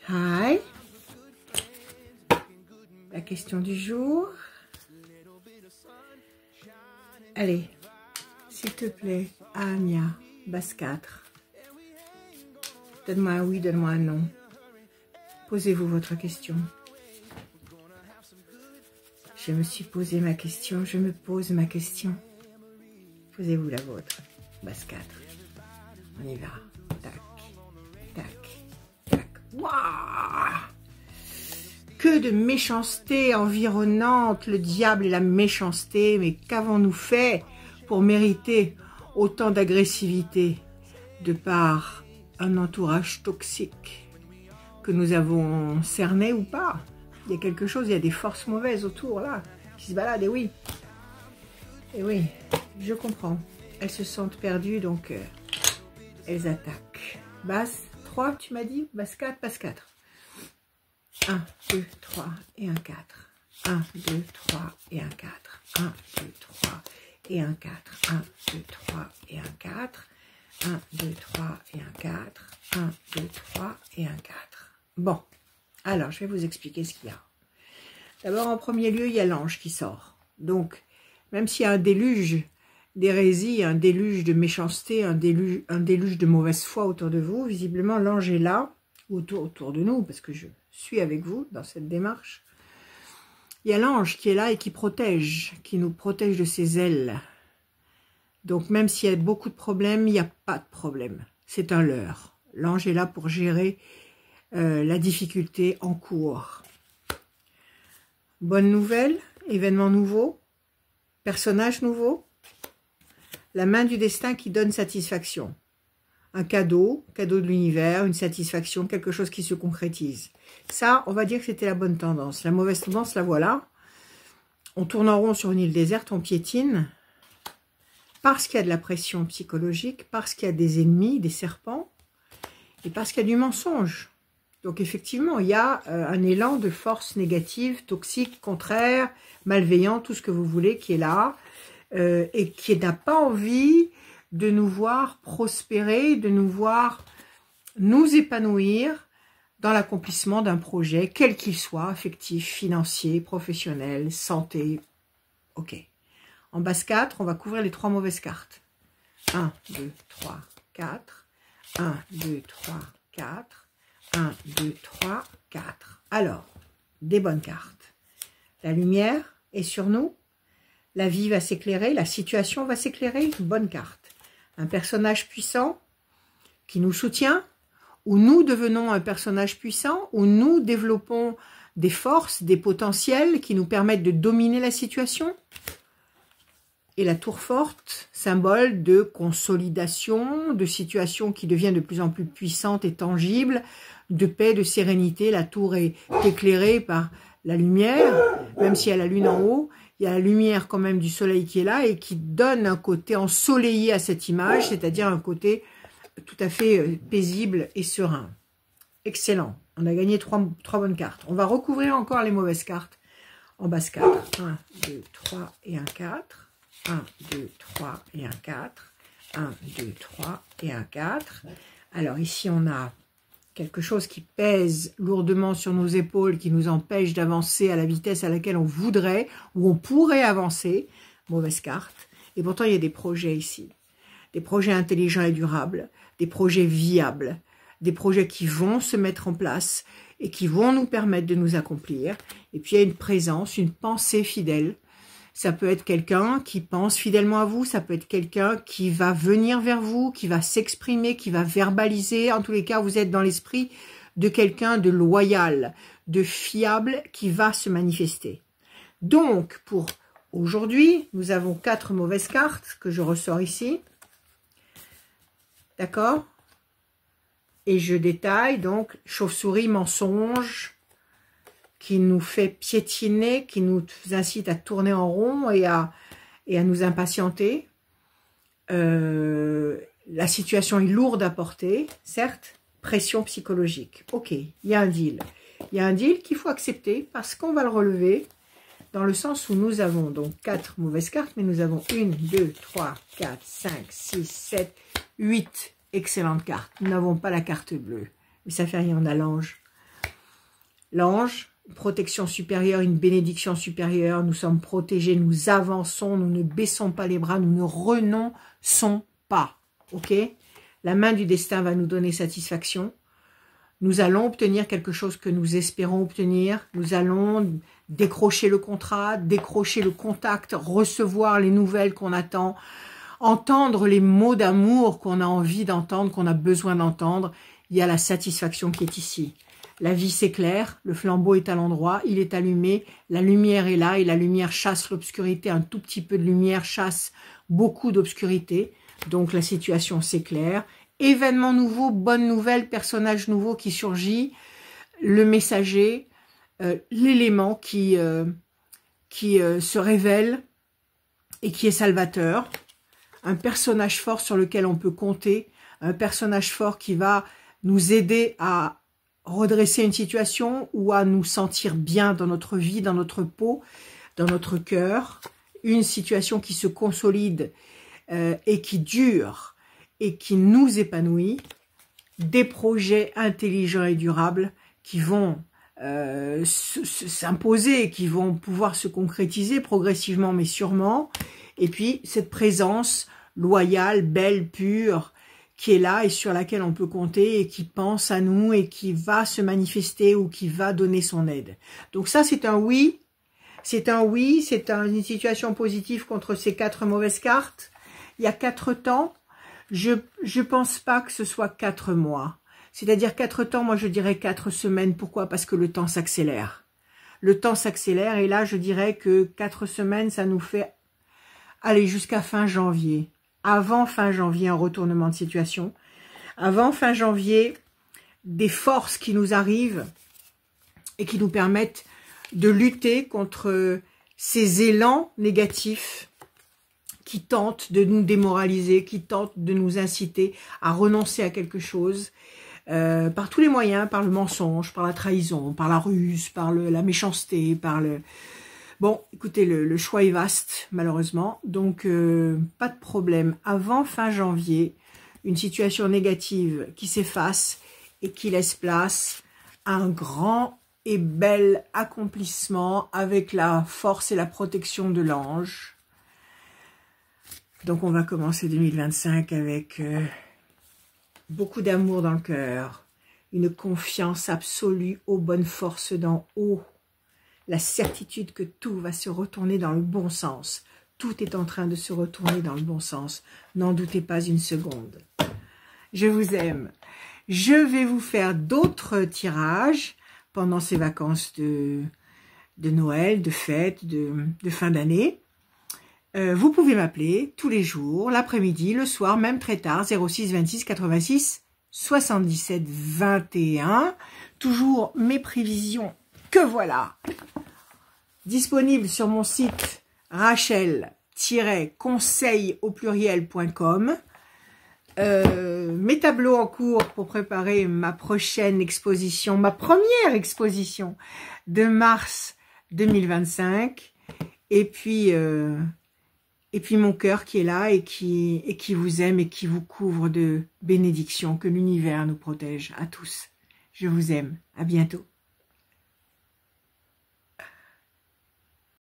Hi. La question du jour. Allez, s'il te plaît, Anya, base 4. Donne-moi un oui, donne-moi un non. Posez-vous votre question. Je me suis posé ma question, je me pose ma question. Posez-vous la vôtre. Base 4. On y va. Tac, tac, tac. Waouh! Que de méchanceté environnante, le diable et la méchanceté. Mais qu'avons-nous fait pour mériter autant d'agressivité de par un entourage toxique que nous avons cerné ou pas? Il y a quelque chose, il y a des forces mauvaises autour là, qui se baladent, et oui. Et oui, je comprends. Elles se sentent perdues, donc elles attaquent. Base 3, tu m'as dit? Base 4, base 4. 1, 2, 3 et un 4. 1, 2, 3 et un 4. 1, 2, 3 et un 4. 1, 2, 3 et un 4. 1, 2, 3 et un 4. 1, 2, 3 et un 4. Bon, alors je vais vous expliquer ce qu'il y a. D'abord, en premier lieu, il y a l'ange qui sort. Donc, même s'il y a un déluge d'hérésie, un déluge de méchanceté, un déluge de mauvaise foi autour de vous, visiblement l'ange est là, autour de nous, parce que je suis avec vous dans cette démarche. Il y a l'ange qui est là et qui protège, qui nous protège de ses ailes. Donc même s'il y a beaucoup de problèmes, il n'y a pas de problème. C'est un leurre. L'ange est là pour gérer la difficulté en cours. Bonne nouvelle, événement nouveau, personnage nouveau. La main du destin qui donne satisfaction. Un cadeau de l'univers, une satisfaction, quelque chose qui se concrétise. Ça, on va dire que c'était la bonne tendance. La mauvaise tendance, la voilà. On tourne en rond sur une île déserte, on piétine. Parce qu'il y a de la pression psychologique, parce qu'il y a des ennemis, des serpents, et parce qu'il y a du mensonge. Donc effectivement, il y a un élan de force négative, toxique, contraire, malveillant, tout ce que vous voulez qui est là, et qui n'a pas envie de nous voir prospérer, de nous voir nous épanouir dans l'accomplissement d'un projet, quel qu'il soit, affectif, financier, professionnel, santé. Ok. En base 4, on va couvrir les 3 mauvaises cartes. 1, 2, 3, 4. 1, 2, 3, 4. 1, 2, 3, 4. Alors, des bonnes cartes. La lumière est sur nous. La vie va s'éclairer, la situation va s'éclairer. Bonne carte. Un personnage puissant qui nous soutient, où nous devenons un personnage puissant, où nous développons des forces, des potentiels qui nous permettent de dominer la situation. Et la tour forte, symbole de consolidation, de situation qui devient de plus en plus puissante et tangible, de paix, de sérénité. La tour est éclairée par la lumière, même s'il y a la lune en haut, il y a la lumière quand même du soleil qui est là et qui donne un côté ensoleillé à cette image, c'est-à-dire un côté tout à fait paisible et serein. Excellent, on a gagné 3 bonnes cartes. On va recouvrir encore les mauvaises cartes en base 4. 1, 2, 3 et un 4. 1, 2, 3 et un 4. 1, 2, 3 et un 4. Alors ici on a quelque chose qui pèse lourdement sur nos épaules, qui nous empêche d'avancer à la vitesse à laquelle on voudrait, ou on pourrait avancer. Mauvaise carte. Et pourtant, il y a des projets ici. Des projets intelligents et durables, des projets viables, des projets qui vont se mettre en place et qui vont nous permettre de nous accomplir. Et puis, il y a une présence, une pensée fidèle. Ça peut être quelqu'un qui pense fidèlement à vous, ça peut être quelqu'un qui va venir vers vous, qui va s'exprimer, qui va verbaliser. En tous les cas, vous êtes dans l'esprit de quelqu'un de loyal, de fiable, qui va se manifester. Donc, pour aujourd'hui, nous avons 4 mauvaises cartes que je ressors ici. D'accord? Et je détaille, donc, chauve-souris, mensonge, qui nous fait piétiner, qui nous incite à tourner en rond et à nous impatienter. La situation est lourde à porter, certes, pression psychologique. Ok, il y a un deal. Il y a un deal qu'il faut accepter parce qu'on va le relever dans le sens où nous avons donc 4 mauvaises cartes, mais nous avons 1, 2, 3, 4, 5, 6, 7, 8 excellentes cartes. Nous n'avons pas la carte bleue. Mais ça fait rien, on a l'ange. L'ange, une protection supérieure, une bénédiction supérieure. Nous sommes protégés, nous avançons, nous ne baissons pas les bras, nous ne renonçons pas. Ok? La main du destin va nous donner satisfaction. Nous allons obtenir quelque chose que nous espérons obtenir. Nous allons décrocher le contrat, décrocher le contact, recevoir les nouvelles qu'on attend, entendre les mots d'amour qu'on a envie d'entendre, qu'on a besoin d'entendre. Il y a la satisfaction qui est ici. La vie s'éclaire, le flambeau est à l'endroit, il est allumé, la lumière est là et la lumière chasse l'obscurité. Un tout petit peu de lumière chasse beaucoup d'obscurité. Donc la situation s'éclaire. Événement nouveau, bonne nouvelle, personnage nouveau qui surgit, le messager, l'élément qui se révèle et qui est salvateur. Un personnage fort sur lequel on peut compter, un personnage fort qui va nous aider à redresser une situation ou à nous sentir bien dans notre vie, dans notre peau, dans notre cœur. Une situation qui se consolide et qui dure et qui nous épanouit. Des projets intelligents et durables qui vont s'imposer, qui vont pouvoir se concrétiser progressivement mais sûrement. Et puis cette présence loyale, belle, pure, qui est là et sur laquelle on peut compter et qui pense à nous et qui va se manifester ou qui va donner son aide. Donc ça c'est un oui, c'est une situation positive contre ces 4 mauvaises cartes. Il y a 4 temps, je pense pas que ce soit 4 mois. C'est-à-dire 4 temps, moi je dirais 4 semaines. Pourquoi? Parce que le temps s'accélère. Le temps s'accélère et là je dirais que 4 semaines ça nous fait aller jusqu'à fin janvier. Avant fin janvier, un retournement de situation. Avant fin janvier, des forces qui nous arrivent et qui nous permettent de lutter contre ces élans négatifs qui tentent de nous démoraliser, qui tentent de nous inciter à renoncer à quelque chose par tous les moyens, par le mensonge, par la trahison, par la ruse, par la méchanceté, par le... Bon, écoutez, le choix est vaste, malheureusement, donc pas de problème. Avant fin janvier, une situation négative qui s'efface et qui laisse place à un grand et bel accomplissement avec la force et la protection de l'ange. Donc on va commencer 2025 avec beaucoup d'amour dans le cœur, une confiance absolue aux bonnes forces d'en haut, la certitude que tout va se retourner dans le bon sens. Tout est en train de se retourner dans le bon sens. N'en doutez pas une seconde. Je vous aime. Je vais vous faire d'autres tirages pendant ces vacances de Noël, de fête, de fin d'année. Vous pouvez m'appeler tous les jours, l'après-midi, le soir, même très tard, 06 26 86 77 21. Toujours mes prévisions que voilà. Disponible sur mon site rachel-conseil.com. Mes tableaux en cours pour préparer ma prochaine exposition, ma première exposition de mars 2025. Et puis mon cœur qui est là et qui vous aime et qui vous couvre de bénédictions. Que l'univers nous protège à tous. Je vous aime. À bientôt.